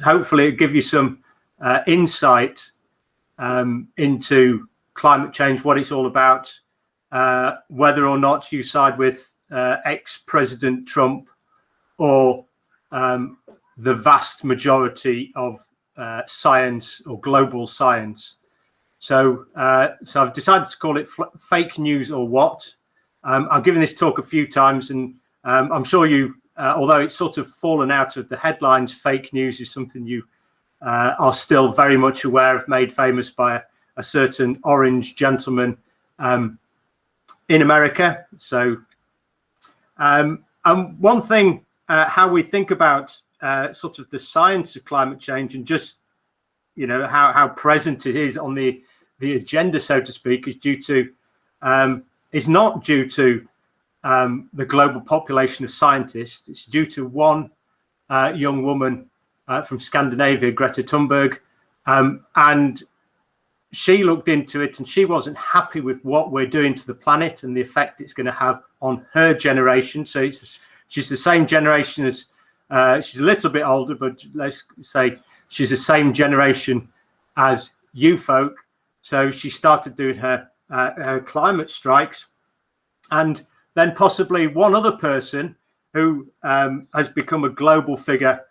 hopefully it'll give you some insight into climate change, what it's all about, whether or not you side with ex-President Trump or the vast majority of science or global science. So I've decided to call it fake news or what. I've given this talk a few times, and I'm sure you, although it's sort of fallen out of the headlines, fake news is something you are still very much aware of, made famous by a certain orange gentleman in America. So, and one thing, how we think about sort of the science of climate change, and just, you know, how present it is on the agenda, so to speak, is due to is not due to the global population of scientists. It's due to one young woman from Scandinavia, Greta Thunberg, and she looked into it, and she wasn't happy with what we're doing to the planet and the effect it's going to have on her generation. So she's the same generation as, she's a little bit older, but let's say she's the same generation as you folk. So she started doing her climate strikes, and then possibly one other person who has become a global figure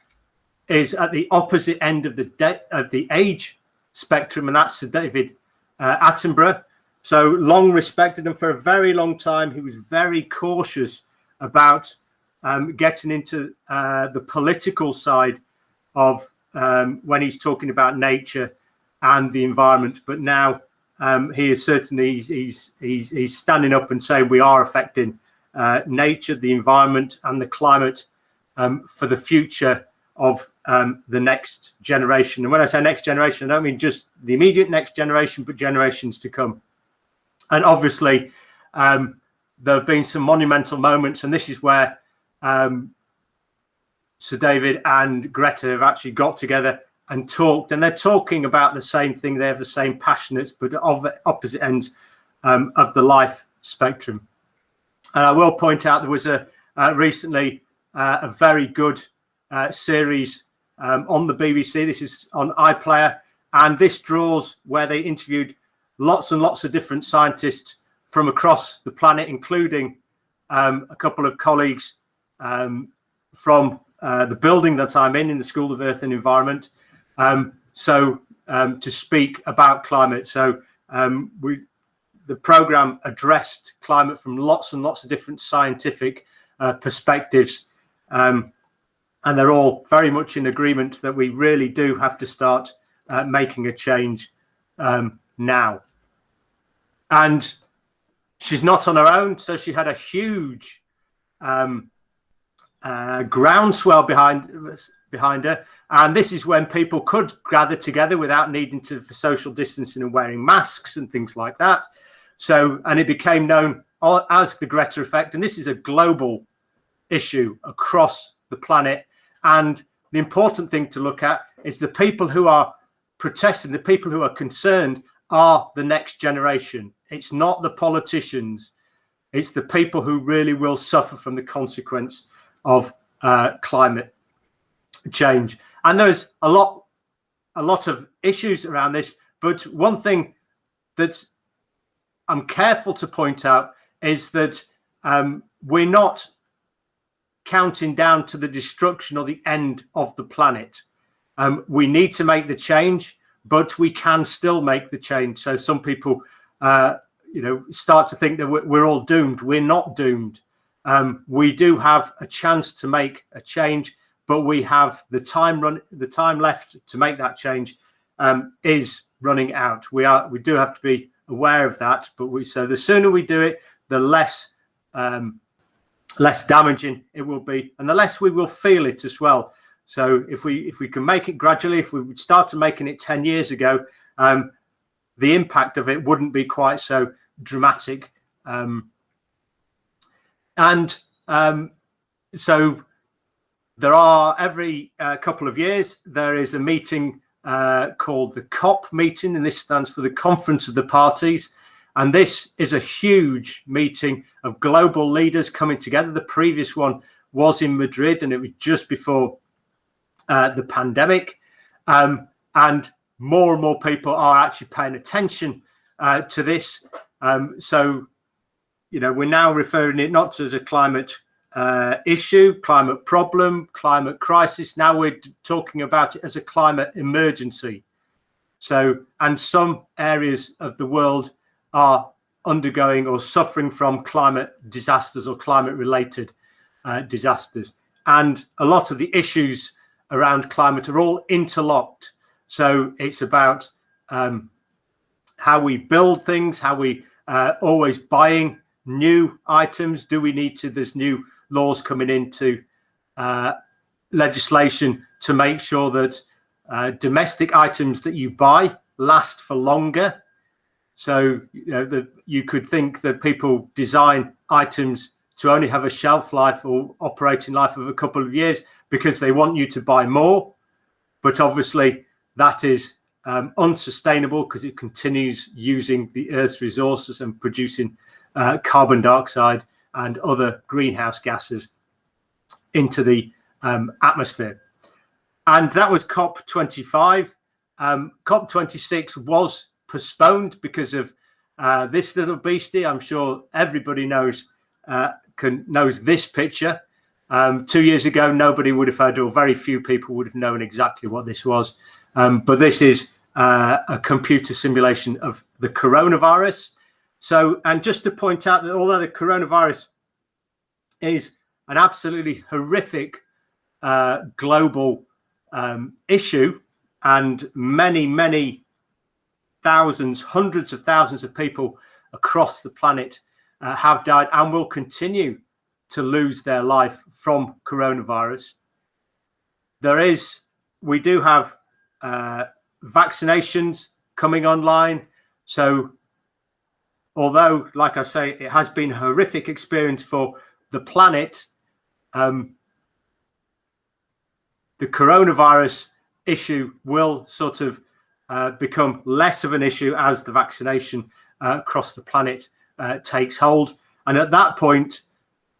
is at the opposite end of the age spectrum, and that's Sir David Attenborough. So long respected, and for a very long time he was very cautious about getting into the political side of when he's talking about nature and the environment. But now he is certainly he's standing up and saying we are affecting nature, the environment, and the climate for the future of the next generation. And when I say next generation, I don't mean just the immediate next generation, but generations to come. And obviously, there have been some monumental moments, and this is where Sir David and Greta have actually got together and talked, and they're talking about the same thing. They have the same passionates, but of the opposite ends of the life spectrum. And I will point out there was recently a very good series on the BBC. This is on iPlayer, and this draws where they interviewed lots and lots of different scientists from across the planet, including a couple of colleagues from the building that I'm in the School of Earth and Environment, to speak about climate. So the program addressed climate from lots and lots of different scientific perspectives, and they're all very much in agreement that we really do have to start making a change now. And she's not on her own, so she had a huge groundswell behind her. And this is when people could gather together without needing to for social distancing and wearing masks and things like that. So, and it became known as the Greta Effect. And this is a global issue across the planet. And the important thing to look at is the people who are protesting, the people who are concerned are the next generation. It's not the politicians. It's the people who really will suffer from the consequence of climate change. And there's a lot of issues around this. But one thing that I'm careful to point out is that we're not counting down to the destruction or the end of the planet. We need to make the change, but we can still make the change. So some people, start to think that we're all doomed. We're not doomed. We do have a chance to make a change, but we have the time left to make that change is running out. We do have to be aware of that, but so the sooner we do it, the less damaging it will be, and the less we will feel it as well. So if we can make it gradually, if we started making it 10 years ago, the impact of it wouldn't be quite so dramatic. So there are every couple of years there is a meeting called the COP meeting, and this stands for the Conference of the Parties. And this is a huge meeting of global leaders coming together. The previous one was in Madrid, and it was just before the pandemic, and more people are actually paying attention to this. So, you know, we're now referring it not as a climate issue, climate problem, climate crisis. Now we're talking about it as a climate emergency. So, and some areas of the world are undergoing or suffering from climate disasters or climate related disasters. And a lot of the issues around climate are all interlocked. So it's about how we build things, how we always buying new items. Do we need to? There's new laws coming into legislation to make sure that domestic items that you buy last for longer. So you know, you could think that people design items to only have a shelf life or operating life of a couple of years because they want you to buy more. But obviously that is unsustainable because it continues using the Earth's resources and producing carbon dioxide and other greenhouse gases into the atmosphere. And that was COP25. COP26 was postponed because of this little beastie. I'm sure everybody knows this picture. 2 years ago, nobody would have heard, or very few people would have known exactly what this was. But this is a computer simulation of the coronavirus. So, and just to point out that although the coronavirus is an absolutely horrific global issue, and many thousands, hundreds of thousands of people across the planet have died and will continue to lose their life from coronavirus. We do have vaccinations coming online. So although, like I say, it has been a horrific experience for the planet, the coronavirus issue will sort of become less of an issue as the vaccination across the planet takes hold. And at that point,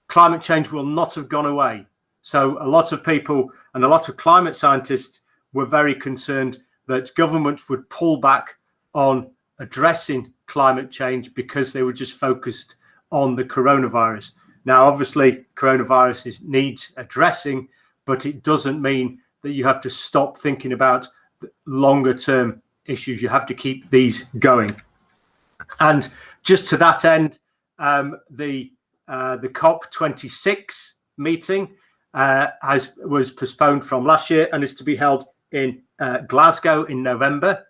climate change will not have gone away. So a lot of people and a lot of climate scientists were very concerned that governments would pull back on addressing climate change because they were just focused on the coronavirus. Now, obviously, coronavirus needs addressing, but it doesn't mean that you have to stop thinking about longer term issues. You have to keep these going. And just to that end, the COP26 meeting was postponed from last year and is to be held in Glasgow in November.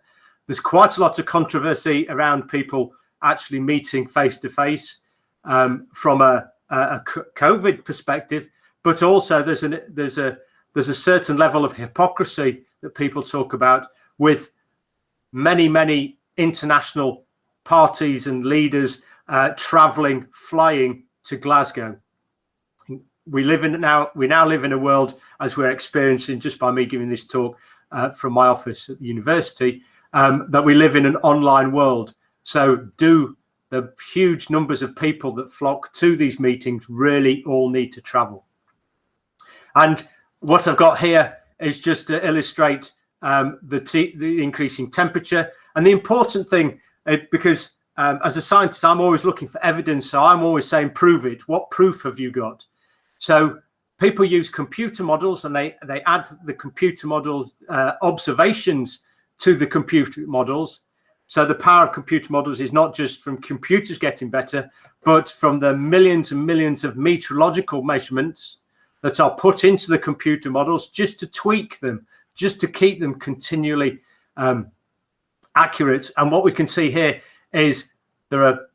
There's quite a lot of controversy around people actually meeting face to face from a COVID perspective, but also there's a certain level of hypocrisy that people talk about with many international parties and leaders flying to Glasgow. We now live in a world, as we're experiencing just by me giving this talk from my office at the university, that we live in an online world. So do the huge numbers of people that flock to these meetings really all need to travel? And what I've got here is just to illustrate the increasing temperature. And the important thing, because as a scientist, I'm always looking for evidence. So I'm always saying, prove it. What proof have you got? So people use computer models and they add the computer models observations to the computer models. So the power of computer models is not just from computers getting better, but from the millions and millions of meteorological measurements that are put into the computer models just to tweak them, just to keep them continually accurate. And what we can see here is there are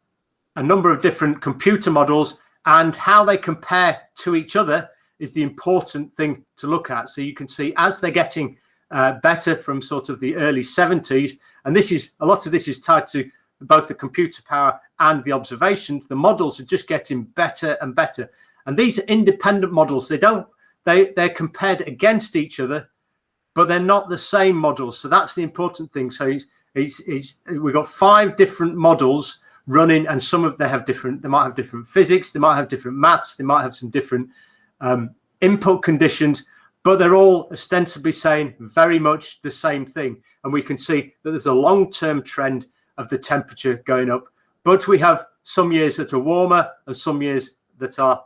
a number of different computer models, and how they compare to each other is the important thing to look at. So you can see as they're getting better from sort of the early 70s, and a lot of this is tied to both the computer power and the observations. The models are just getting better and better, and these are independent models. They're compared against each other, but they're not the same models. So that's the important thing. So we've got 5 different models running, and they might have different physics, they might have different maths, they might have some different input conditions, but they're all ostensibly saying very much the same thing. And we can see that there's a long-term trend of the temperature going up, but we have some years that are warmer and some years that are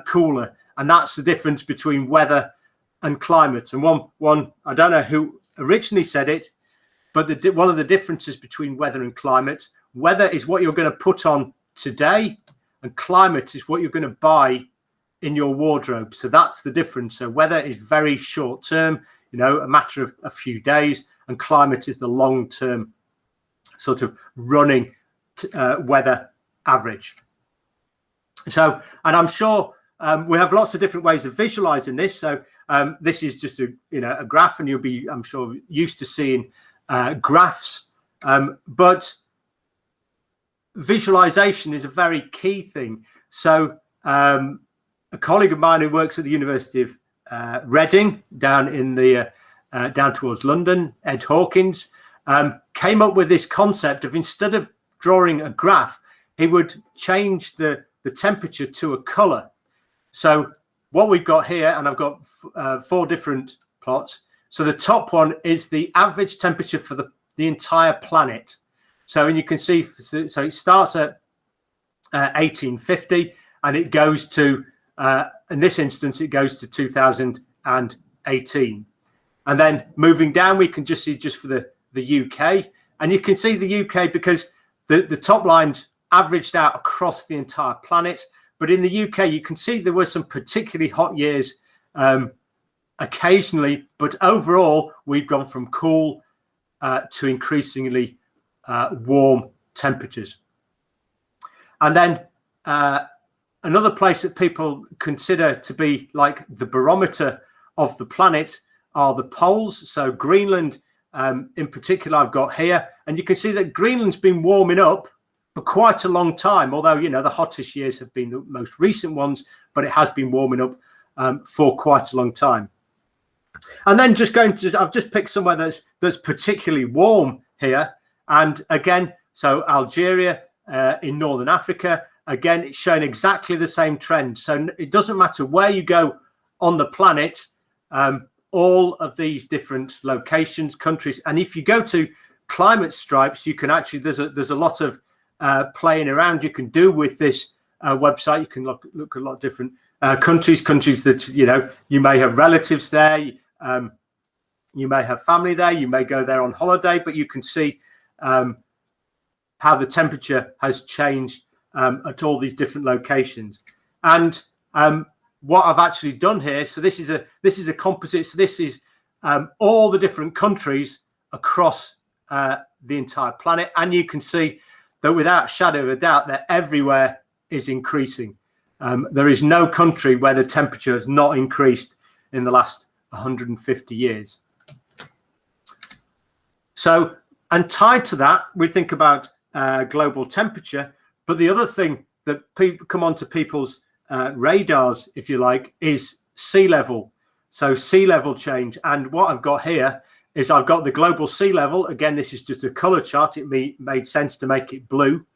cooler. And that's the difference between weather and climate. And one I don't know who originally said it, but one of the differences between weather and climate, weather is what you're going to put on today, and climate is what you're going to buy in your wardrobe. So that's the difference. So weather is very short term, a matter of a few days, and climate is the long term sort of running weather average. So, and I'm sure we have lots of different ways of visualizing this. So this is just a graph, and you'll be, I'm sure, used to seeing graphs, but visualization is a very key thing. So a colleague of mine who works at the University of Reading down in the down towards London, Ed Hawkins, came up with this concept of, instead of drawing a graph, he would change the temperature to a color. So what we've got here, and I've got 4 different plots. So the top one is the average temperature for the entire planet. So, and you can see, so it starts at 1850, and it goes to, in this instance, it goes to 2018. And then moving down, we can just see just for the UK. And you can see the UK because the top line averaged out across the entire planet. But in the UK, you can see there were some particularly hot years occasionally, but overall, we've gone from cool to increasingly warm temperatures. And then another place that people consider to be like the barometer of the planet are the poles. So Greenland in particular I've got here, and you can see that Greenland's been warming up for quite a long time, although the hottest years have been the most recent ones, but it has been warming up for quite a long time. And then just going to, I've just picked somewhere that's particularly warm here. And again, so Algeria in Northern Africa, again, it's showing exactly the same trend. So it doesn't matter where you go on the planet, all of these different locations, countries. And if you go to climate stripes, you can actually, there's a lot of playing around you can do with this website. You can look at a lot of different countries that, you may have relatives there. You may have family there. You may go there on holiday, but you can see how the temperature has changed at all these different locations. And what I've actually done here, so this is a composite. So this is all the different countries across the entire planet, and you can see that without a shadow of a doubt, that everywhere is increasing. There is no country where the temperature has not increased in the last 150 years. So, and tied to that, we think about global temperature, but the other thing that come onto people's radars, if you like, is sea level. So sea level change. And what I've got here is I've got the global sea level. Again, this is just a color chart. It made sense to make it blue.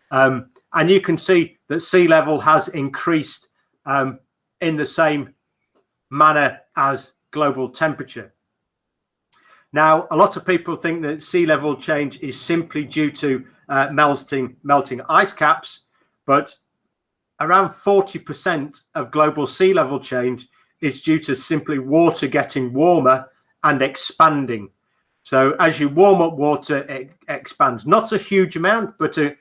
And you can see that sea level has increased in the same manner as global temperature. Now, a lot of people think that sea level change is simply due to melting ice caps, but around 40% of global sea level change is due to simply water getting warmer and expanding. So as you warm up water, it expands. Not a huge amount, but a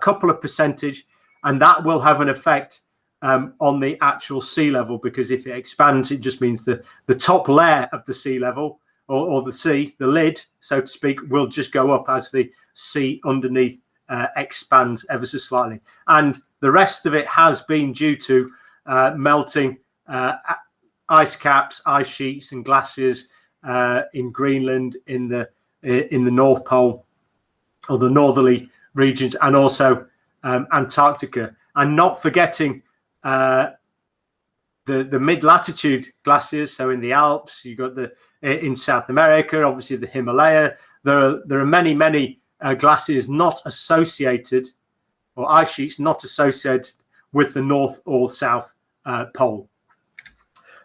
couple of percentage, and that will have an effect on the actual sea level, because if it expands, it just means the top layer of the sea level, or the sea, the lid, so to speak, will just go up as the sea underneath expands ever so slightly. And the rest of it has been due to melting ice caps, ice sheets and glaciers in Greenland, in the North Pole or the northerly regions, and also Antarctica. And not forgetting the mid-latitude glaciers. So in the Alps, you've got in South America, obviously the Himalaya. There are many glaciers not associated, or ice sheets not associated with the North or South Pole.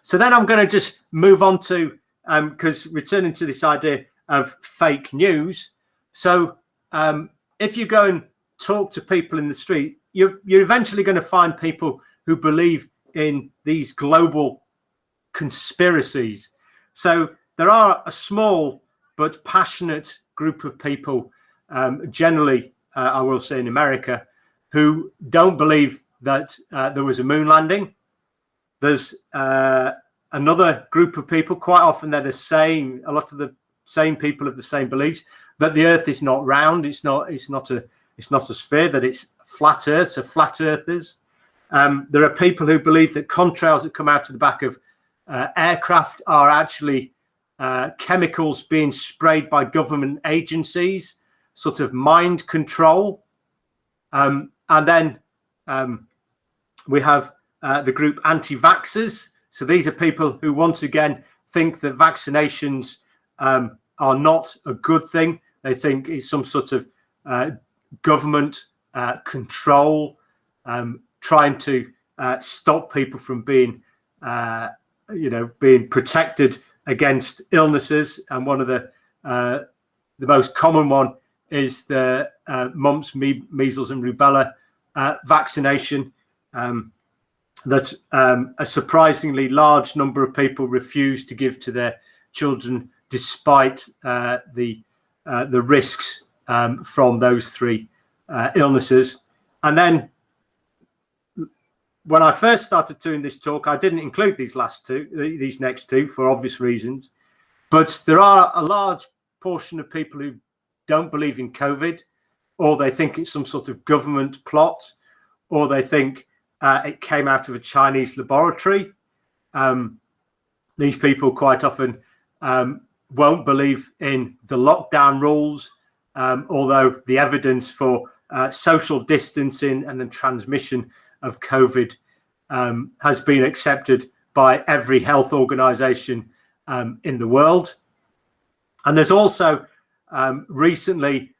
So then I'm going to just move on to, because returning to this idea of fake news. So if you go and talk to people in the street, you're eventually going to find people who believe in these global conspiracies. So there are a small but passionate group of people, generally, I will say in America, who don't believe that there was a moon landing. There's another group of people, quite often they're the same, a lot of the same people have the same beliefs, that the earth is not round, it's not a sphere, that it's flat earth, so flat earthers. There are people who believe that contrails that come out of the back of aircraft are actually chemicals being sprayed by government agencies, sort of mind control. And then we have the group anti-vaxxers. So these are people who, once again, think that vaccinations are not a good thing. They think it's some sort of government control, trying to stop people from being, being protected against illnesses. And one of the most common one is the mumps, measles, and rubella vaccination. That a surprisingly large number of people refuse to give to their children, despite the risks from those three illnesses. And then when I first started doing this talk, I didn't include these next two for obvious reasons. But there are a large portion of people who don't believe in COVID, or they think it's some sort of government plot, or they think it came out of a Chinese laboratory. These people quite often won't believe in the lockdown rules, although the evidence for social distancing and the transmission of COVID has been accepted by every health organization in the world. And there's also recently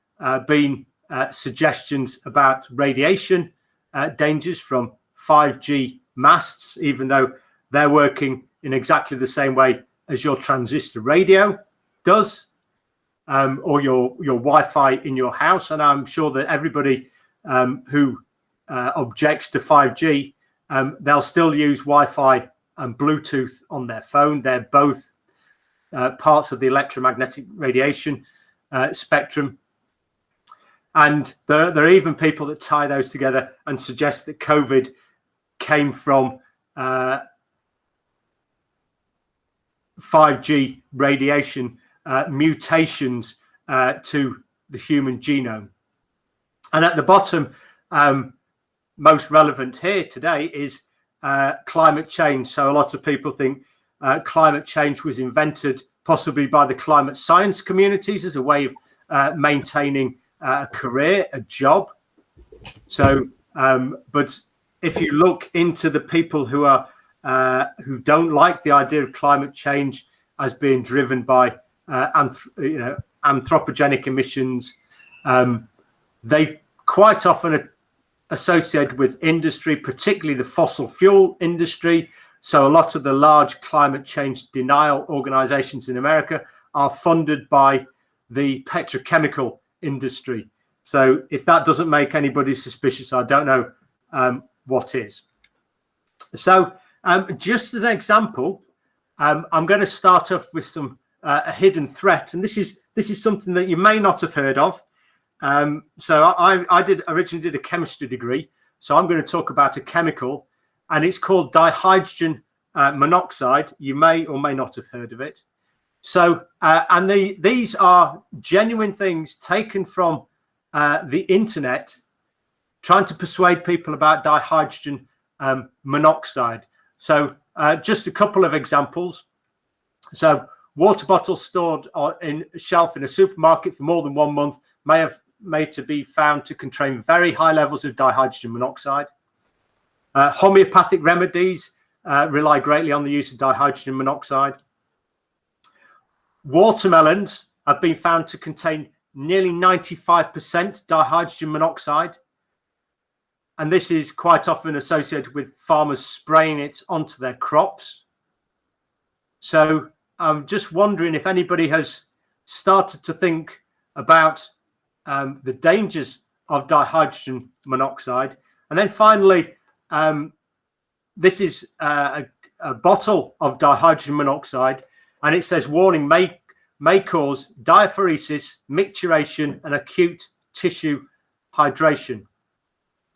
been suggestions about radiation dangers from 5G masts, even though they're working in exactly the same way as your transistor radio does, or your Wi-Fi in your house. And I'm sure that everybody who objects to 5G, they'll still use Wi-Fi and Bluetooth on their phone. They're both parts of the electromagnetic radiation spectrum. And there are even people that tie those together and suggest that COVID came from 5G radiation mutations to the human genome. And at the bottom, most relevant here today is climate change. So a lot of people think climate change was invented possibly by the climate science communities as a way of maintaining a career, a job. So, but if you look into the people who are who don't like the idea of climate change as being driven by anthropogenic emissions, they quite often are associated with industry, particularly the fossil fuel industry. So a lot of the large climate change denial organizations in America are funded by the petrochemical industry. So if that doesn't make anybody suspicious, I don't know what is. So just as an example, I'm going to start off with some a hidden threat, and this is something that you may not have heard of. So I originally did a chemistry degree, so I'm going to talk about a chemical, and it's called dihydrogen monoxide. You may or may not have heard of it. So and these are genuine things taken from the internet, trying to persuade people about dihydrogen monoxide. So just a couple of examples. So water bottles stored in a shelf in a supermarket for more than 1 month may have made to be found to contain very high levels of dihydrogen monoxide. Homeopathic remedies rely greatly on the use of dihydrogen monoxide. Watermelons have been found to contain nearly 95% dihydrogen monoxide. And this is quite often associated with farmers spraying it onto their crops. So I'm just wondering if anybody has started to think about the dangers of dihydrogen monoxide. And then finally, this is a bottle of dihydrogen monoxide, and it says, warning, may cause diaphoresis, micturition, and acute tissue hydration.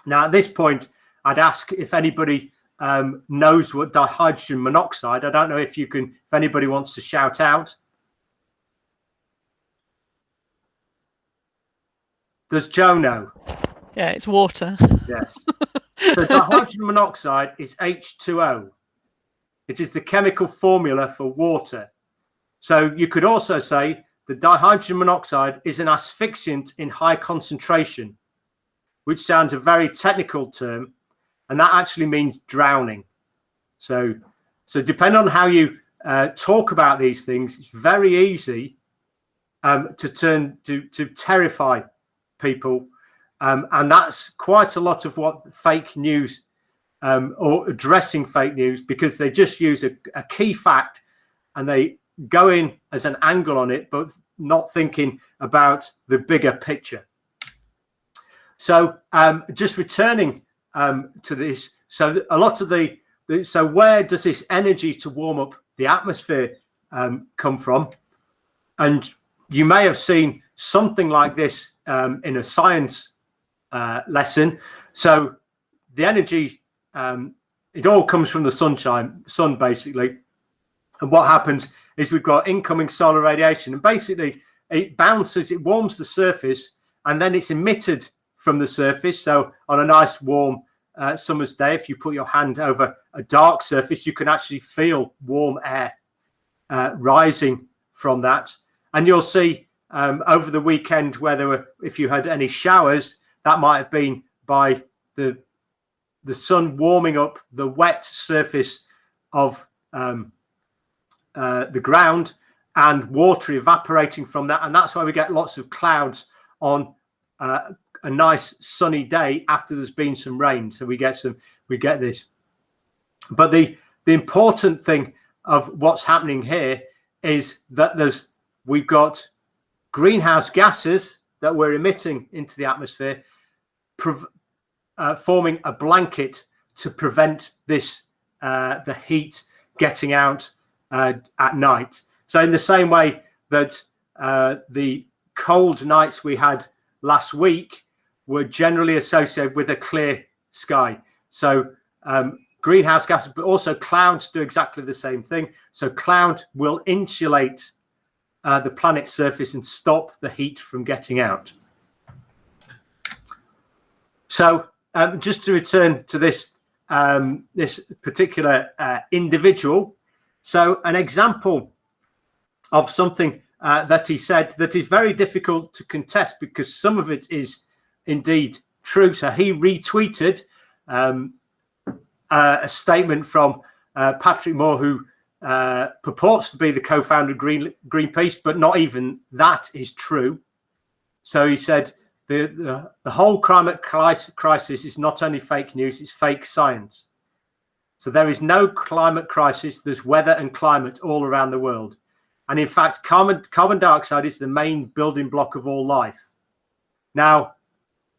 Now, at this point, I'd ask if anybody knows what dihydrogen monoxide. I don't know if anybody wants to shout out. Does Joe know? Yeah, it's water. Yes. So dihydrogen monoxide is H2O. It is the chemical formula for water. So you could also say that dihydrogen monoxide is an asphyxiant in high concentration, which sounds a very technical term, and that actually means drowning. So depending on how you talk about these things, it's very easy to terrify people, and that's quite a lot of what fake news or addressing fake news, because they just use a key fact and they go in as an angle on it, but not thinking about the bigger picture. So just returning to this, so a lot of so where does this energy to warm up the atmosphere come from? And you may have seen something like this in a science lesson. So the energy, it all comes from the sun basically. And what happens is we've got incoming solar radiation, and basically it bounces, it warms the surface, and then it's emitted from the surface. So on a nice warm summer's day, if you put your hand over a dark surface, you can actually feel warm air rising from that. And you'll see over the weekend where if you had any showers, that might have been by the sun warming up the wet surface of the ground and water evaporating from that. And that's why we get lots of clouds on a nice sunny day after there's been some rain. So we get this. But the important thing of what's happening here is that we've got greenhouse gases that we're emitting into the atmosphere, forming a blanket to prevent the heat getting out at night. So in the same way that the cold nights we had last week were generally associated with a clear sky. So greenhouse gases, but also clouds do exactly the same thing. So cloud will insulate the planet's surface and stop the heat from getting out. So just to return to this particular individual. So an example of something that he said that is very difficult to contest, because some of it is indeed true. So he retweeted a statement from Patrick Moore, who purports to be the co-founder of Greenpeace, but not even that is true. So he said the whole climate crisis is not only fake news, it's fake science. So there is no climate crisis, there's weather and climate all around the world. And in fact, carbon dioxide is the main building block of all life. Now,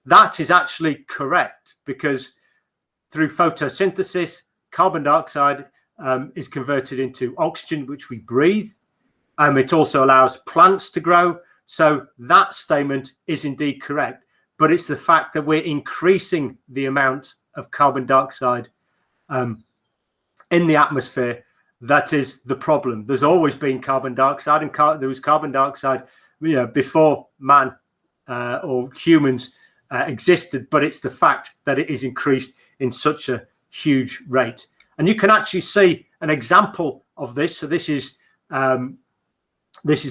that is actually correct, because through photosynthesis, carbon dioxide is converted into oxygen, which we breathe. It also allows plants to grow. So that statement is indeed correct. But it's the fact that we're increasing the amount of carbon dioxide in the atmosphere that is the problem. There's always been carbon dioxide, and there was carbon dioxide, before man or humans existed. But it's the fact that it is increased in such a huge rate. And you can actually see an example of this. So this is the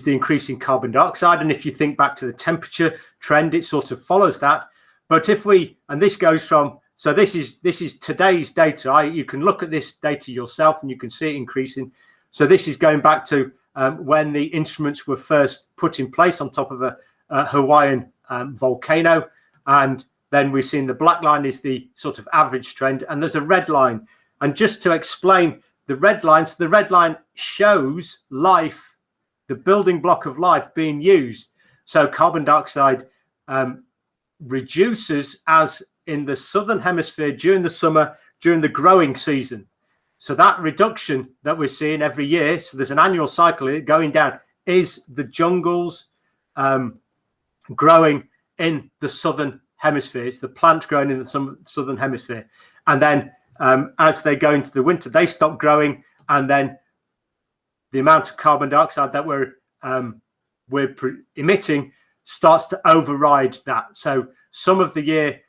increasing carbon dioxide. And if you think back to the temperature trend, it sort of follows that. But and this goes from, so this is today's data. You can look at this data yourself and you can see it increasing. So this is going back to when the instruments were first put in place on top of a Hawaiian volcano. And then we've seen the black line is the sort of average trend, and there's a red line. And just to explain the red line. So the red line shows life, the building block of life being used. So carbon dioxide reduces as in the southern hemisphere during the summer, during the growing season. So that reduction that we're seeing every year, so there's an annual cycle going down, is the jungles growing in the southern hemisphere. It's the plants growing in the southern hemisphere. And then as they go into the winter, they stop growing, and then the amount of carbon dioxide that we're emitting starts to override that. So some of the year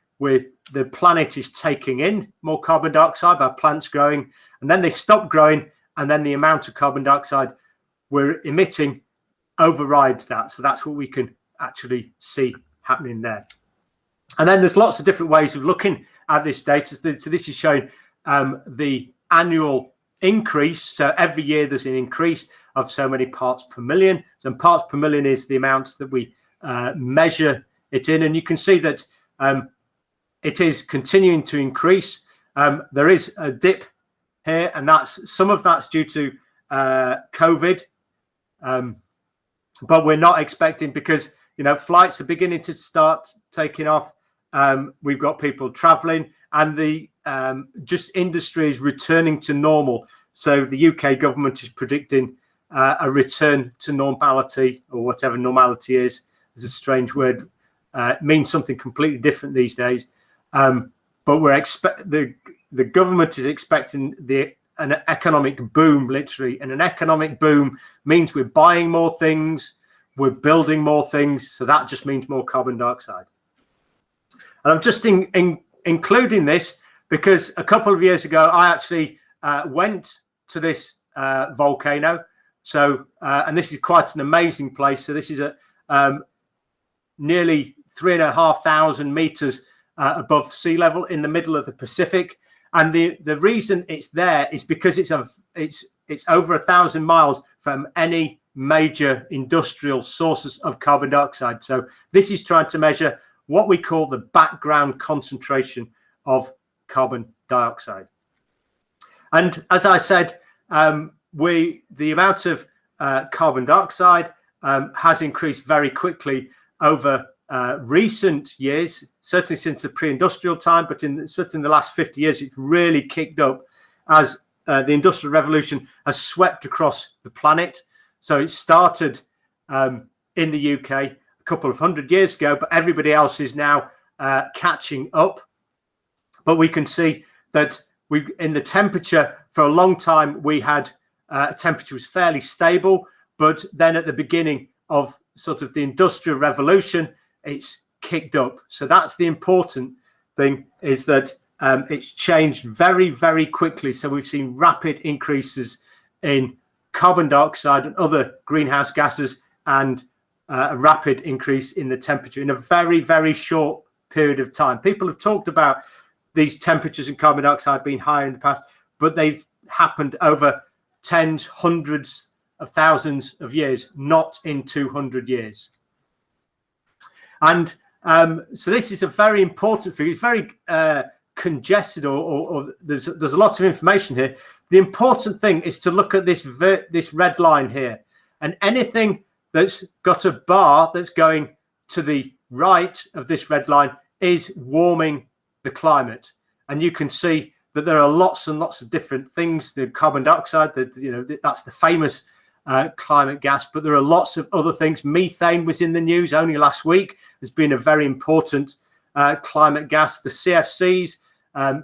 the planet is taking in more carbon dioxide by plants growing, and then they stop growing, and then the amount of carbon dioxide we're emitting overrides that. So that's what we can actually see happening there. And then there's lots of different ways of looking at this data. So this is showing the annual increase. So every year there's an increase of so many parts per million. So parts per million is the amount that we measure it in. And you can see that it is continuing to increase. There is a dip here, and some of that's due to COVID. But we're not expecting, because flights are beginning to start taking off. We've got people traveling, and the just industry is returning to normal. So the UK government is predicting a return to normality, or whatever normality is. It's a strange word. It means something completely different these days. But the government is expecting an economic boom, literally. And an economic boom means we're buying more things, we're building more things. So that just means more carbon dioxide. And I'm just including this because a couple of years ago, I actually went to this volcano. So, and this is quite an amazing place. So this is nearly 3,500 meters above sea level in the middle of the Pacific. And the reason it's there is because it's over 1,000 miles from any major industrial sources of carbon dioxide. So this is trying to measure what we call the background concentration of carbon dioxide. And as I said, the amount of carbon dioxide has increased very quickly over recent years, certainly since the pre-industrial time, but certainly in the last 50 years, it's really kicked up as the Industrial Revolution has swept across the planet. So it started in the UK a couple of 100 years ago, but everybody else is now catching up. But we can see that in the temperature, for a long time, we had temperature was fairly stable, but then at the beginning of sort of the Industrial Revolution, it's kicked up. So that's the important thing, is that it's changed very, very quickly. So we've seen rapid increases in carbon dioxide and other greenhouse gases, and a rapid increase in the temperature in a very, very short period of time. People have talked about these temperatures and carbon dioxide being higher in the past, but they've happened over tens, hundreds of thousands of years, not in 200 years. And so this is a very important figure. It's very congested, or there's a lot of information here. The important thing is to look at this red line here, and anything that's got a bar that's going to the right of this red line is warming the climate. And you can see that there are lots and lots of different things. The carbon dioxide, that's the famous climate gas, but there are lots of other things. Methane was in the news only last week. Has been a very important climate gas. The CFCs,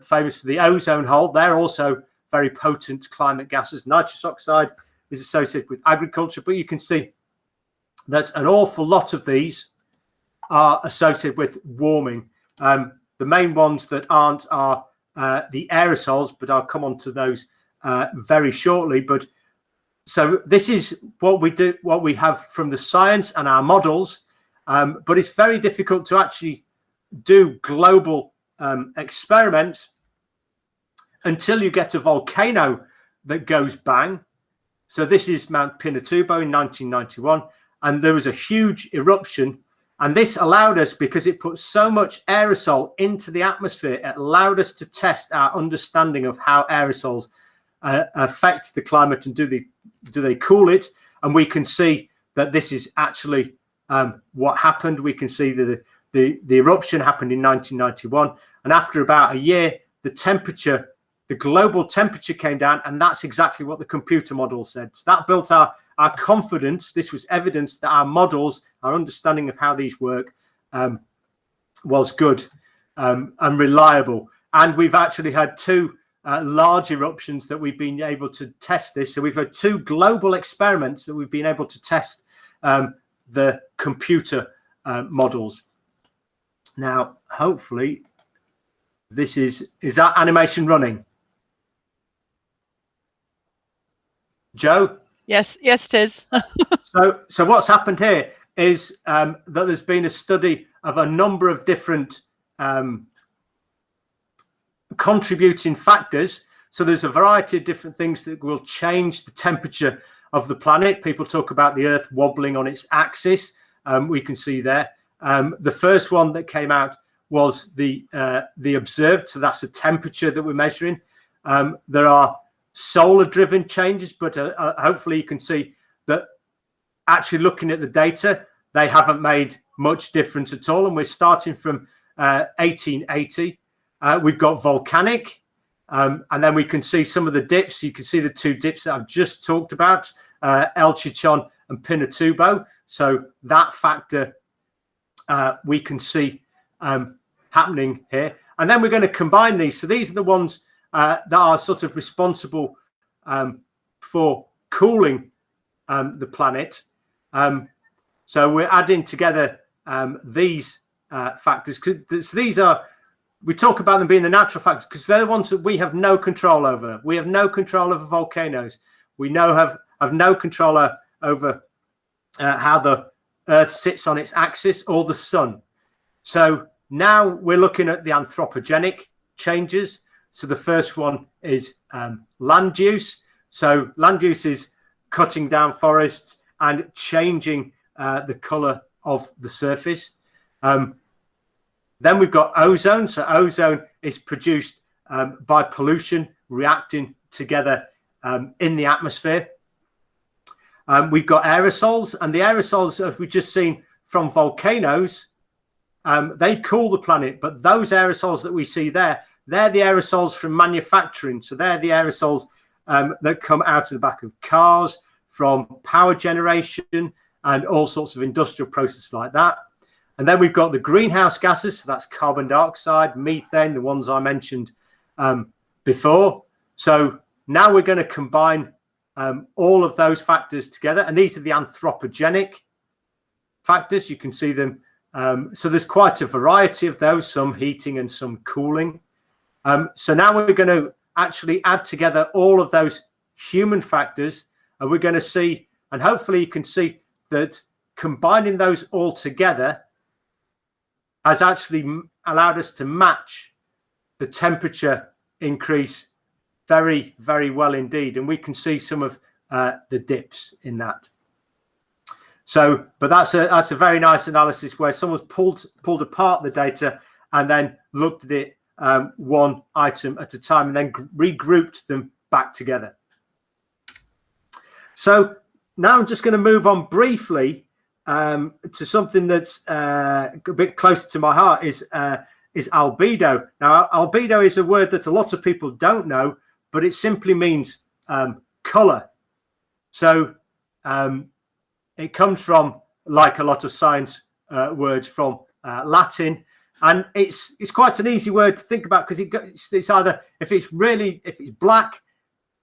famous for the ozone hole, they're also very potent climate gases. Nitrous oxide is associated with agriculture, but you can see that an awful lot of these are associated with warming. The main ones that aren't are the aerosols, but I'll come on to those very shortly. But so this is what we have from the science and our models, but it's very difficult to actually do global experiments until you get a volcano that goes bang. So this is Mount Pinatubo in 1991, and there was a huge eruption, and this allowed us, because it put so much aerosol into the atmosphere, it allowed us to test our understanding of how aerosols affect the climate, and do they cool it? And we can see that this is actually what happened. We can see that the eruption happened in 1991, and after about a year, the global temperature came down, and that's exactly what the computer model said. So that built our confidence. This was evidence that our models, our understanding of how these work, was good and reliable. And we've actually had two large eruptions that we've been able to test this. So we've had two global experiments that we've been able to test the computer models. Now, hopefully, is that animation running? Joe? Yes, it is. So what's happened here is that there's been a study of a number of different contributing factors. So there's a variety of different things that will change the temperature of the planet. People talk about the Earth wobbling on its axis. We can see there. The first one that came out was the observed. So that's the temperature that we're measuring. There are solar-driven changes, but hopefully you can see that actually looking at the data, they haven't made much difference at all. And we're starting from 1880. We've got volcanic, and then we can see some of the dips. You can see the two dips that I've just talked about, El Chichon and Pinatubo. So that factor we can see happening here. And then we're going to combine these. So these are the ones that are sort of responsible for cooling the planet. So we're adding together these factors. So these are, we talk about them being the natural factors because they're the ones that we have no control over. We have no control over volcanoes. We have no control over how the Earth sits on its axis or the sun. So now we're looking at the anthropogenic changes. So the first one is land use. So land use is cutting down forests and changing the color of the surface. Then we've got ozone. So ozone is produced by pollution reacting together in the atmosphere. We've got aerosols, and the aerosols, as we've just seen from volcanoes, they cool the planet. But those aerosols that we see there, they're the aerosols from manufacturing. So they're the aerosols that come out of the back of cars, from power generation, and all sorts of industrial processes like that. And then we've got the greenhouse gases. So that's carbon dioxide, methane, the ones I mentioned before. So now we're going to combine all of those factors together. And these are the anthropogenic factors. You can see them. So there's quite a variety of those, some heating and some cooling. So now we're going to actually add together all of those human factors. And we're going to see, and hopefully you can see that combining those all together has actually allowed us to match the temperature increase very, very well indeed. And we can see some of the dips in that. So, but that's a very nice analysis where someone's pulled apart the data and then looked at it one item at a time and then regrouped them back together. So now I'm just going to move on briefly to something that's a bit closer to my heart is albedo. Now, albedo is a word that a lot of people don't know, but it simply means color. So it comes from, like a lot of science words, from Latin, and it's quite an easy word to think about because it's either if it's black,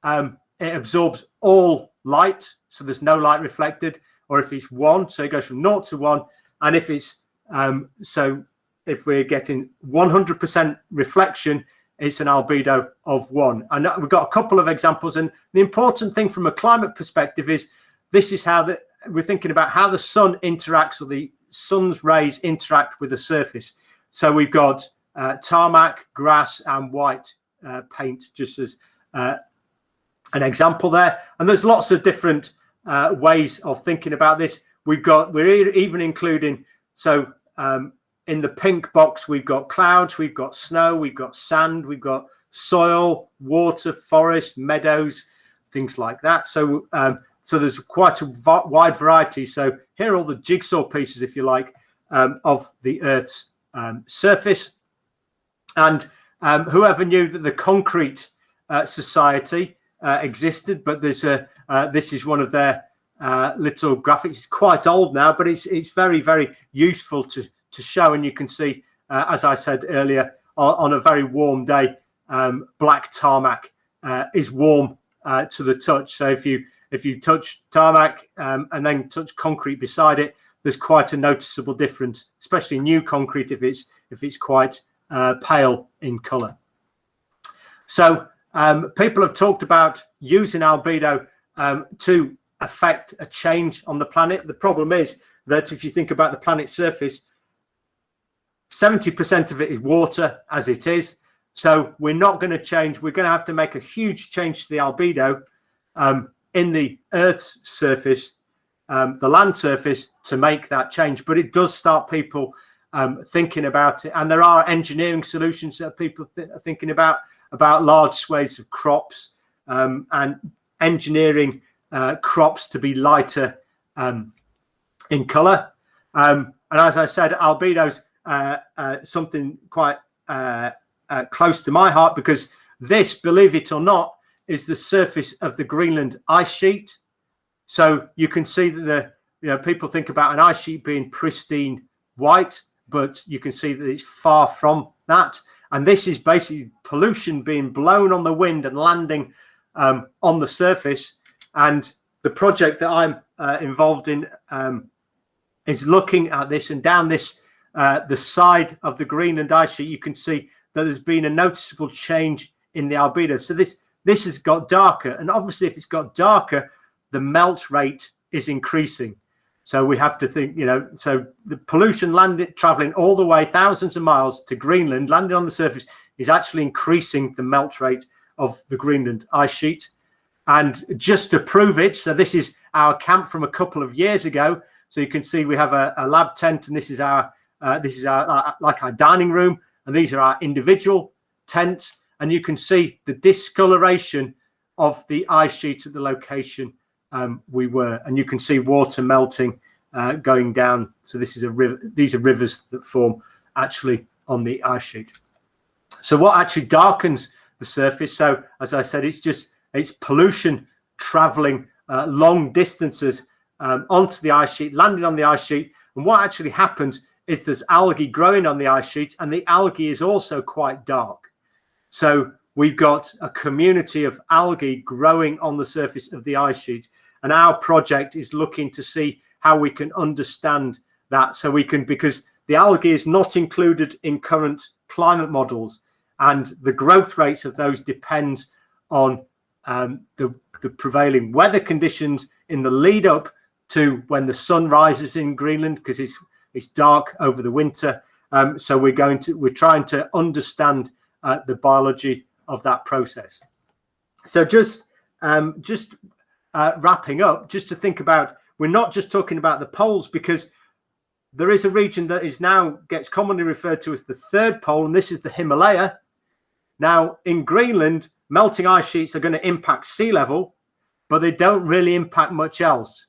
it absorbs all light, so there's no light reflected, or if it's 1, so it goes from 0 to 1, and if it's so if we're getting 100% reflection, it's an albedo of 1. And we've got a couple of examples, and the important thing from a climate perspective is this is how we're thinking about how the sun interacts, or the sun's rays interact with the surface. So we've got tarmac, grass, and white paint, just as an example there. And there's lots of different ways of thinking about this. We're even including, in the pink box, we've got clouds, we've got snow, we've got sand, we've got soil, water, forest, meadows, things like that. So so there's quite a wide variety. So here are all the jigsaw pieces, if you like, of the Earth's surface. And whoever knew that the concrete society existed, but there's this is one of their little graphics. It's quite old now, but it's very, very useful to show. And you can see, as I said earlier, on a very warm day, black tarmac is warm to the touch. So if you touch tarmac and then touch concrete beside it, there's quite a noticeable difference, especially new concrete if it's quite pale in color. So people have talked about using albedo to affect a change on the planet. The problem is that if you think about the planet's surface, 70% of it is water as it is. So we're not going to change. We're going to have to make a huge change to the albedo in the Earth's surface, the land surface, to make that change. But it does start people thinking about it. And there are engineering solutions that people are thinking about large swathes of crops and engineering crops to be lighter in color. And as I said, albedo's something quite close to my heart, because this, believe it or not, is the surface of the Greenland ice sheet. So you can see that people think about an ice sheet being pristine white, but you can see that it's far from that. And this is basically pollution being blown on the wind and landing on the surface. And the project that I'm involved in is looking at this, and down this the side of the Greenland ice sheet, you can see that there's been a noticeable change in the albedo. So this has got darker, and obviously if it's got darker, the melt rate is increasing. So we have to think, so the pollution traveling all the way thousands of miles to Greenland, landing on the surface, is actually increasing the melt rate of the Greenland ice sheet. And just to prove it, so this is our camp from a couple of years ago. So you can see we have a lab tent, and this is our like our dining room, and these are our individual tents. And you can see the discoloration of the ice sheet at the location we were, and you can see water melting going down. So this is a river. These are rivers that form actually on the ice sheet. So what actually darkens the surface? So as I said, it's pollution traveling long distances onto the ice sheet, landing on the ice sheet. And what actually happens is there's algae growing on the ice sheet, and the algae is also quite dark. So we've got a community of algae growing on the surface of the ice sheet. And our project is looking to see how we can understand that. So we can, because the algae is not included in current climate models, and the growth rates of those depend on the prevailing weather conditions in the lead up to when the sun rises in Greenland, because it's dark over the winter. So we're trying to understand the biology of that process. So just wrapping up, just to think about, we're not just talking about the poles, because there is a region that is now gets commonly referred to as the third pole, and this is the Himalaya. Now in Greenland, melting ice sheets are going to impact sea level, but they don't really impact much else.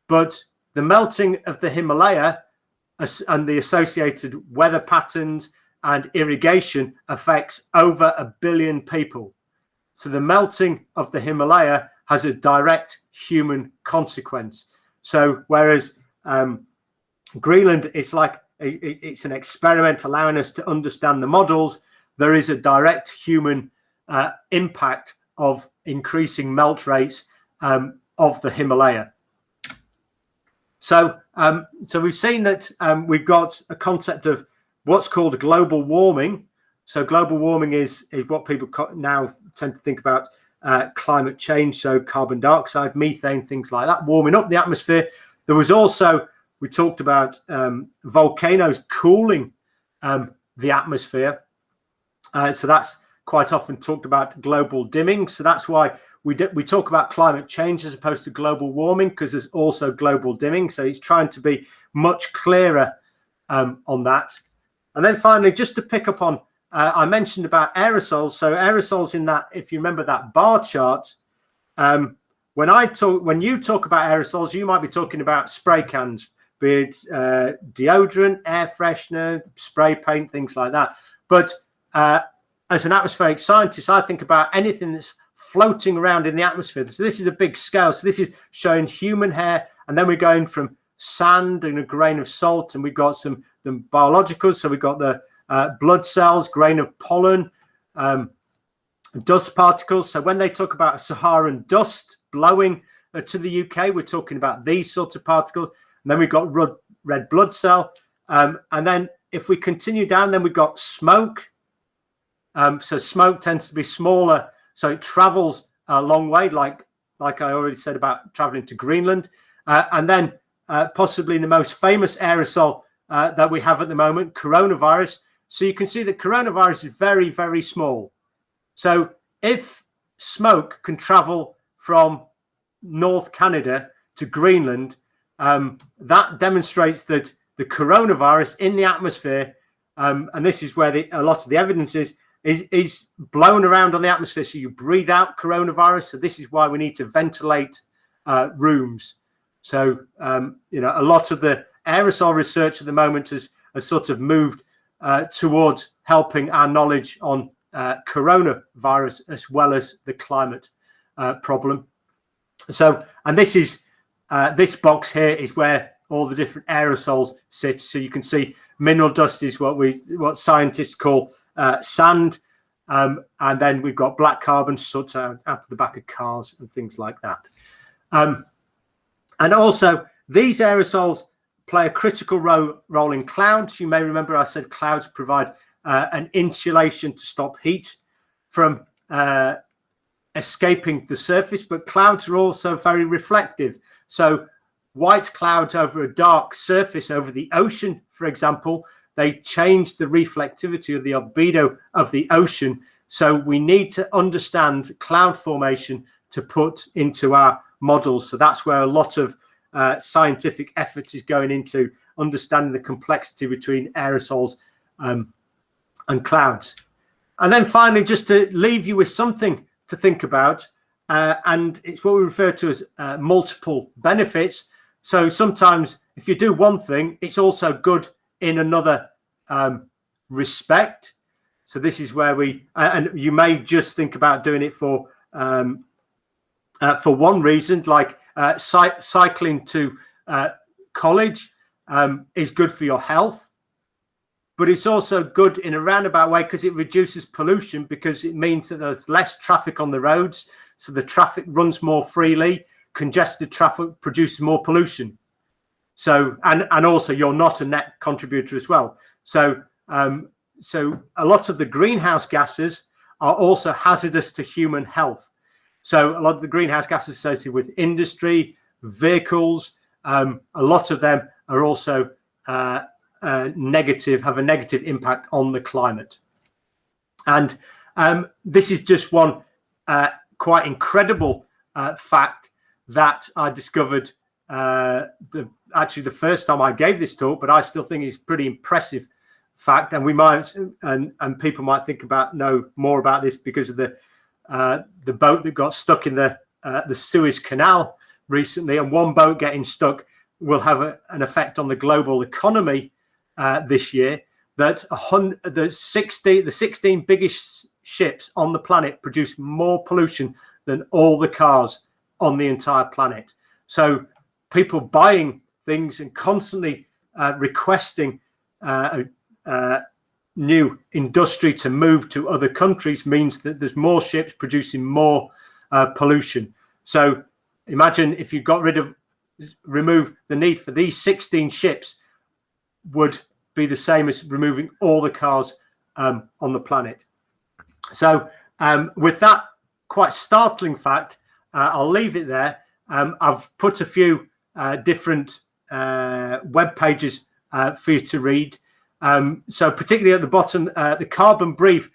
But the melting of the Himalaya and the associated weather patterns and irrigation affects over 1 billion people. So the melting of the Himalaya has a direct human consequence. So whereas Greenland is like it's an experiment allowing us to understand the models, there is a direct human impact of increasing melt rates of the Himalaya. So we've seen that we've got a concept of what's called global warming. So global warming is what people now tend to think about climate change. So carbon dioxide, methane, things like that, warming up the atmosphere. There was also, we talked about volcanoes cooling the atmosphere. So that's quite often talked about global dimming. So that's why we talk about climate change as opposed to global warming, because there's also global dimming. So it's trying to be much clearer on that. And then finally, just to pick up on I mentioned about aerosols. So aerosols in that, if you remember that bar chart, when you talk about aerosols, you might be talking about spray cans, be it deodorant, air freshener, spray paint, things like that. But as an atmospheric scientist, I think about anything that's floating around in the atmosphere. So this is a big scale. So this is showing human hair, and then we're going from sand and a grain of salt, and we've got some the biologicals. So we've got the blood cells, grain of pollen, dust particles. So when they talk about Saharan dust blowing to the UK, we're talking about these sorts of particles. And then we've got red blood cell. And then if we continue down, then we've got smoke. So smoke tends to be smaller, so it travels a long way, like I already said about traveling to Greenland. And then possibly the most famous aerosol that we have at the moment, coronavirus. So you can see that coronavirus is very, very small. So if smoke can travel from North Canada to Greenland, that demonstrates that the coronavirus in the atmosphere, and this is where a lot of the evidence is blown around on the atmosphere. So you breathe out coronavirus. So this is why we need to ventilate rooms. So, a lot of the aerosol research at the moment has sort of moved towards helping our knowledge on coronavirus as well as the climate problem. So, and this is this box here is where all the different aerosols sit. So you can see mineral dust is what scientists call sand, and then we've got black carbon sort of out of the back of cars and things like that. And also these aerosols play a critical role in clouds. You may remember I said clouds provide an insulation to stop heat from escaping the surface, but clouds are also very reflective. So white clouds over a dark surface over the ocean, for example, they change the reflectivity of the albedo of the ocean. So we need to understand cloud formation to put into our models. So that's where a lot of scientific effort is going into understanding the complexity between aerosols and clouds. And then finally, just to leave you with something to think about, and it's what we refer to as multiple benefits. So sometimes if you do one thing, it's also good in another respect. So this is where and you may just think about doing it for one reason, like cycling to college is good for your health. But it's also good in a roundabout way because it reduces pollution, because it means that there's less traffic on the roads. So the traffic runs more freely. Congested traffic produces more pollution. So, and also you're not a net contributor as well. So, so a lot of the greenhouse gases are also hazardous to human health. So a lot of the greenhouse gases associated with industry, vehicles, a lot of them are also negative, have a negative impact on the climate. And this is just one quite incredible fact that I discovered actually the first time I gave this talk, but I still think it's pretty impressive fact. And we might, and people might know more about this because of the boat that got stuck in the Suez Canal recently. And one boat getting stuck will have an effect on the global economy this year. That the 16 biggest ships on the planet produce more pollution than all the cars on the entire planet. So people buying things and constantly requesting new industry to move to other countries means that there's more ships producing more pollution. So imagine if you remove the need for these 16 ships, would be the same as removing all the cars on the planet. So with that quite startling fact, I'll leave it there. I've put a few different web pages for you to read. So particularly at the bottom, the Carbon Brief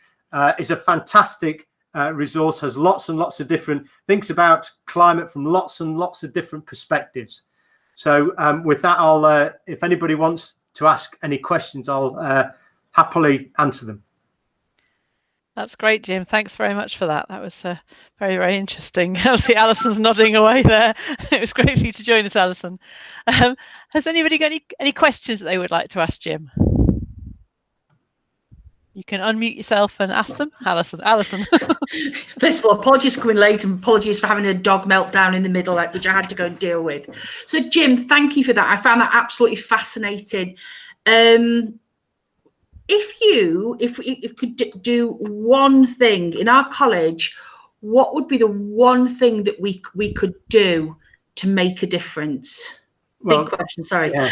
is a fantastic resource, has lots and lots of different things about climate from lots and lots of different perspectives. So with that, I'll if anybody wants to ask any questions, I'll happily answer them. That's great, Jim. Thanks very much for that. That was very, very interesting. Obviously, Alison's nodding away there. It was great for you to join us, Alison. Has anybody got any questions that they would like to ask Jim? You can unmute yourself and ask them. Alison. First of all, apologies for coming late and apologies for having a dog meltdown in the middle, which I had to go and deal with. So, Jim, thank you for that. I found that absolutely fascinating. If you could do one thing in our college, what would be the one thing that we could do to make a difference? Well, big question. Sorry. Yeah.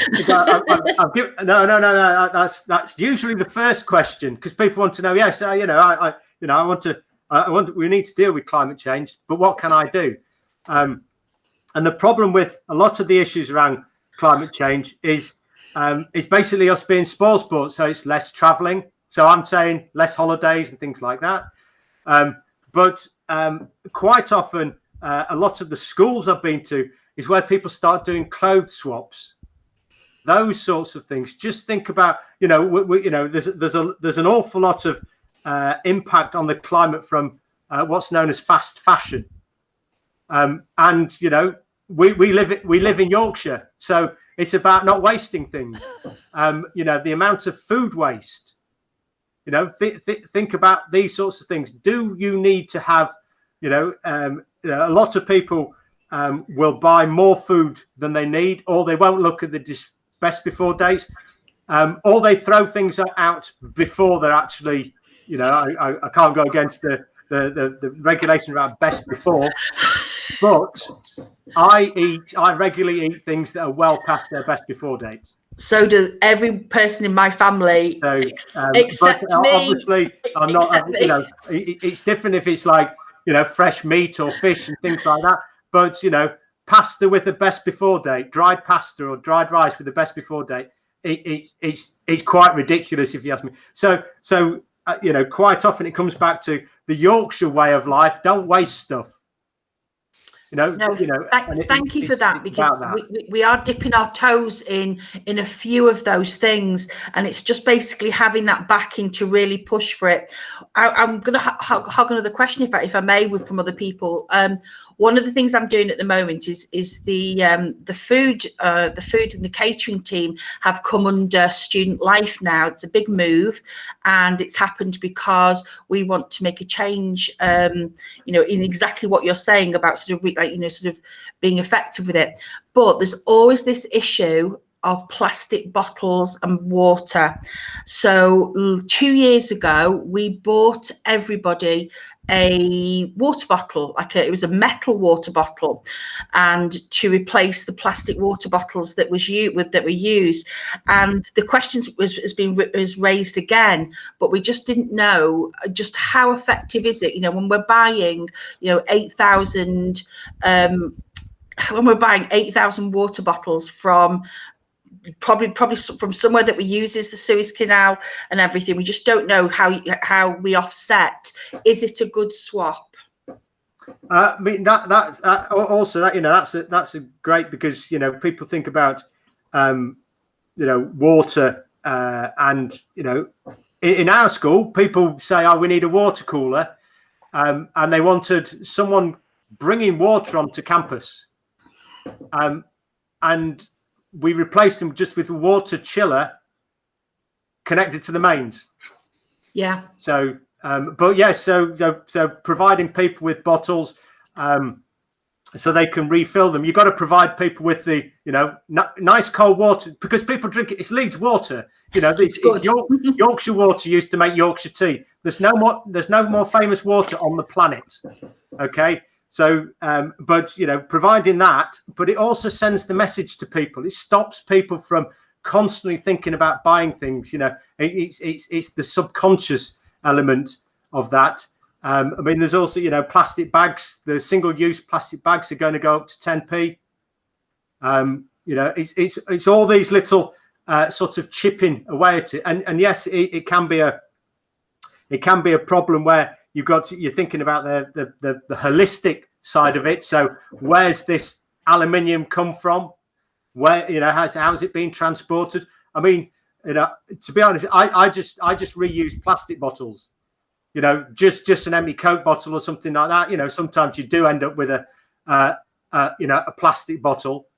No. That's usually the first question, because people want to know. Yes, we need to deal with climate change, but what can I do? And the problem with a lot of the issues around climate change is basically us being spoilsport. So it's less traveling. So I'm saying less holidays and things like that. But quite often, a lot of the schools I've been to is where people start doing clothes swaps, those sorts of things. Just think about, there's an awful lot of impact on the climate from what's known as fast fashion. And we live in Yorkshire, so it's about not wasting things. The amount of food waste. Think about these sorts of things. Do you need to have, a lot of people will buy more food than they need, or they won't look at the best before dates, or they throw things out before they're actually, I can't go against the regulation about best before, but I regularly eat things that are well past their best before dates. So does every person in my family, except me. Obviously, I'm not. It's different if it's like fresh meat or fish and things like that. But pasta with a best before date, dried pasta or dried rice with a best before date, it's quite ridiculous if you ask me. So quite often it comes back to the Yorkshire way of life. Don't waste stuff. Thank you for that, because we are dipping our toes in a few of those things, and it's just basically having that backing to really push for it. I'm going to hug another question, if I may, from other people. One of the things I'm doing at the moment is the food and the catering team have come under Student Life now. It's a big move, and it's happened because we want to make a change. In exactly what you're saying about sort of being effective with it. But there's always this issue of plastic bottles and water. So 2 years ago, we bought everybody a water bottle, it was a metal water bottle, and to replace the plastic water bottles that were used. And the question was raised again, but we just didn't know just how effective is it. When we're buying 8,000 water bottles from probably from somewhere that we uses the Suez Canal and everything, we just don't know how we offset. Is it a good swap? I mean that's a great, because people think about water and in our school people say, oh, we need a water cooler, and they wanted someone bringing water onto campus, and we replaced them just with a water chiller connected to the mains. Yeah. So, so providing people with bottles, so they can refill them. You've got to provide people with the, nice cold water, because people drink it. It's Leeds water. It's Yorkshire water used to make Yorkshire tea. There's no more famous water on the planet. Okay. So, but providing that, but it also sends the message to people. It stops people from constantly thinking about buying things. It's the subconscious element of that. I mean, there's also plastic bags. The single-use plastic bags are going to go up to 10p. It's all these little sort of chipping away at it, and yes, it can be a problem where you're thinking about the holistic side of it. So where's this aluminium come from? Where how's it being transported? I mean, to be honest, I just reuse plastic bottles. just an empty Coke bottle or something like that. Sometimes you do end up with a plastic bottle.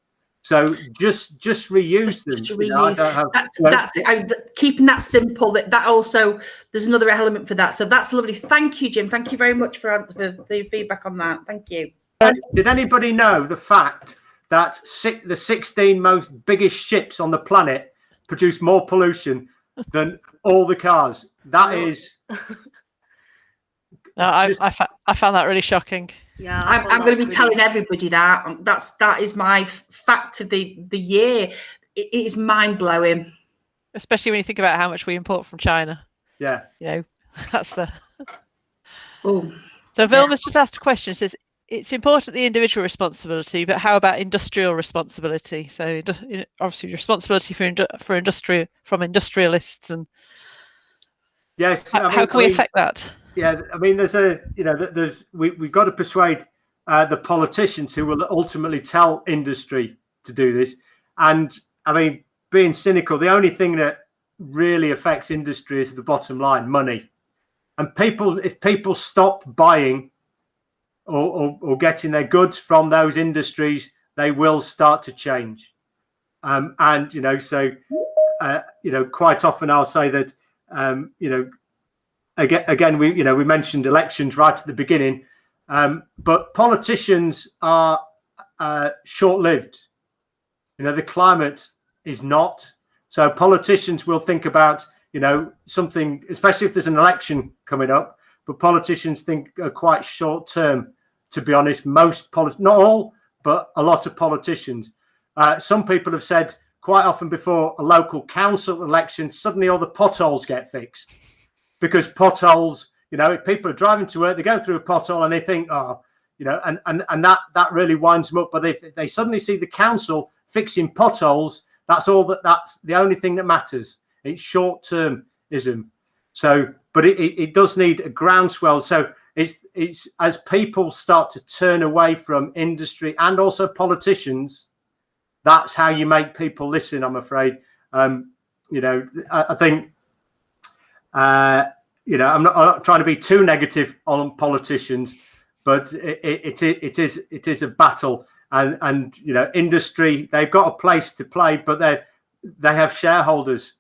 So just reuse them. Just to reuse. Keeping that simple. That also, there's another element for that. So that's lovely. Thank you, Jim. Thank you very much for the feedback on that. Thank you. Did anybody know the fact that the 16 most biggest ships on the planet produce more pollution than all the cars? That is. No, I found that really shocking. Yeah, I'm going to be telling everybody that. That is my fact of the year. It is mind blowing, especially when you think about how much we import from China. Yeah, that's the. Oh, so Vilma's just asked a question. It says it's important the individual responsibility, but how about industrial responsibility? So obviously responsibility for industry from industrialists, and yes, how can we affect that? Yeah, I mean, we've got to persuade the politicians who will ultimately tell industry to do this. And I mean, being cynical, the only thing that really affects industry is the bottom line, money. And if people stop buying or getting their goods from those industries, they will start to change. Quite often I'll say that, Again, we mentioned elections right at the beginning, but politicians are short-lived. The climate is not. So politicians will think about something, especially if there's an election coming up. But politicians think are quite short-term. To be honest, not all, but a lot of politicians. Some people have said quite often before a local council election, suddenly all the potholes get fixed. Because potholes, if people are driving to work, they go through a pothole and they think, and that really winds them up. But if they suddenly see the council fixing potholes, that's the only thing that matters. It's short-termism. So, but it does need a groundswell. So it's as people start to turn away from industry and also politicians, that's how you make people listen, I'm afraid. I think. I'm not trying to be too negative on politicians, but it is a battle, and industry, they've got a place to play, but they have shareholders.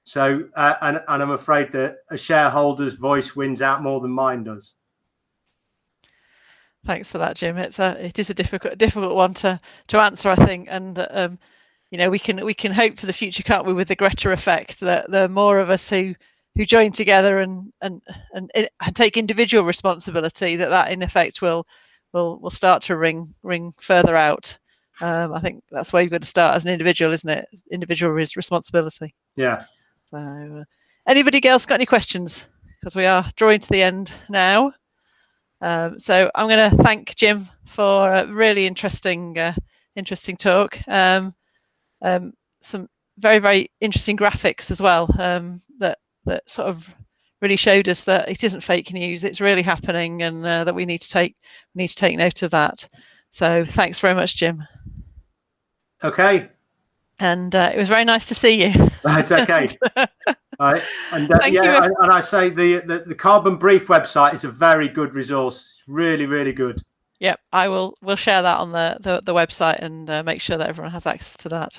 So and I'm afraid that a shareholder's voice wins out more than mine does. Thanks for that, Jim. It is a difficult one to answer, I think, and we can hope for the future, can't we, with the Greta Effect, that there are more of us who join together and take individual responsibility, that in effect will start to ring further out. I think that's where you've got to start as an individual, isn't it? Individual responsibility. Yeah. So anybody else got any questions? Because we are drawing to the end now. So I'm going to thank Jim for a really interesting talk. Some very, very interesting graphics as well, that sort of really showed us that it isn't fake news, it's really happening, and that we need to take note of that. So thanks very much, Jim. Okay. And it was very nice to see you. Right, okay. Right. And Thank you. And I say the Carbon Brief website is a very good resource. It's really, really good. Yep, we'll share that on the website and make sure that everyone has access to that.